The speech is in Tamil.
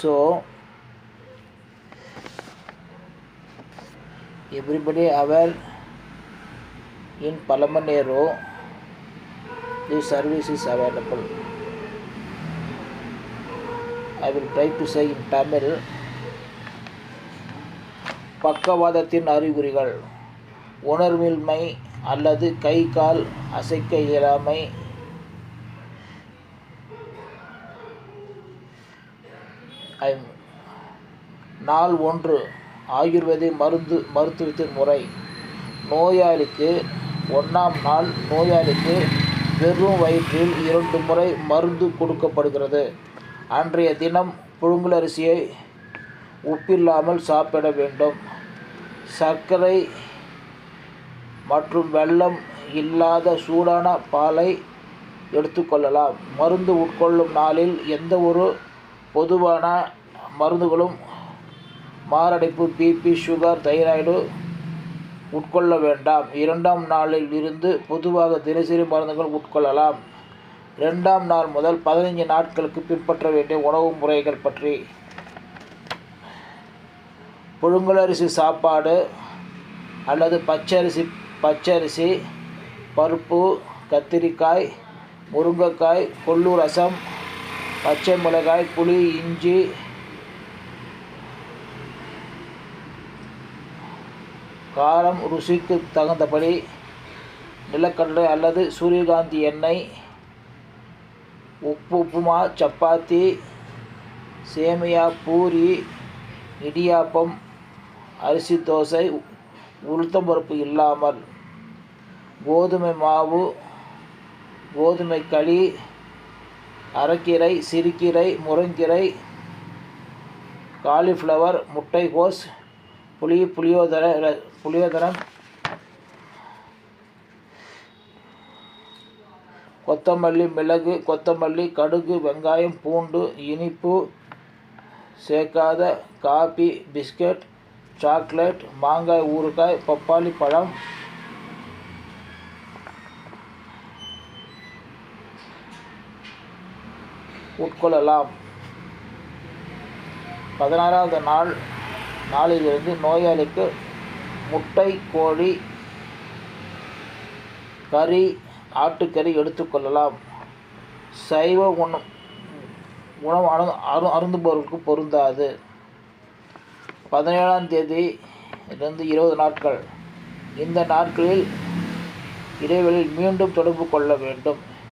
So everybody aware in Palamanero this service is available. I will try to say in Tamil. பக்கவாதத்தின் அறிகுறிகள்: உணர்வின்மை அல்லது கை கால் அசைக்க இயலாமை, நாள் 1 ஆயுர்வேத மருத்துவத்தின் முறை. நோயாளிக்கு 1ஆம் நாள் நோயாளிக்கு வெறும் வயிற்றில் 2 முறை மருந்து கொடுக்கப்படுகிறது. அன்றைய தினம் புழுங்கலரிசியை உப்பில்லாமல் சாப்பிட வேண்டும். சர்க்கரை மற்றும் வெல்லம் இல்லாத சூடான பாலை எடுத்துக்கொள்ளலாம். மருந்து உட்கொள்ளும் நாளில் எந்த ஒரு பொதுவான மருந்துகளும் மாரடைப்பு, பிபி, சுகர், தைராய்டு உட்கொள்ள வேண்டாம். 2ஆம் நாளில் இருந்து பொதுவாக தினசரி மருந்துகள் உட்கொள்ளலாம். 2ஆம் நாள் முதல் 15 நாட்களுக்கு பின்பற்ற வேண்டிய உணவு முறைகள் பற்றி. புழுங்கலரிசி சாப்பாடு அல்லது பச்சரிசி, பருப்பு, கத்திரிக்காய், முருங்கைக்காய், கொள்ளு ரசம், பச்சை மிளகாய், புளி, இஞ்சி, காரம் ருசிக்கு தகுந்தபடி, நிலக்கடலை அல்லது சூரியகாந்தி எண்ணெய், உப்புமா, சப்பாத்தி, சேமியா, பூரி, இடியாப்பம், அரிசி தோசை, உளுத்தம்பருப்பு இல்லாமல், கோதுமை மாவு, கோதுமை களி, அரைக்கீரை, சிறுகீரை, முருங்கீரை, காலிஃப்ளவர், முட்டைகோஸ், புளியோதரம், கொத்தமல்லி, மிளகு, கொத்தமல்லி, கடுகு, வெங்காயம், பூண்டு, இனிப்பு சேர்க்காத காபி, பிஸ்கட், சாக்லேட், மாங்காய் ஊறுகாய், பப்பாளி பழம், உட்கொள்ளலாம். 16வது நாளிலிருந்து நோயாளிக்கு முட்டை, கோழி கறி, ஆட்டுக்கறி எடுத்துக்கொள்ளலாம். சைவ உணவு அருந்துபவர்களுக்கு பொருந்தாது. 17ஆம் தேதியிலிருந்து 20 நாட்கள். இந்த நாட்களில் இடைவெளியில் மீண்டும் தொடர்பு கொள்ள வேண்டும்.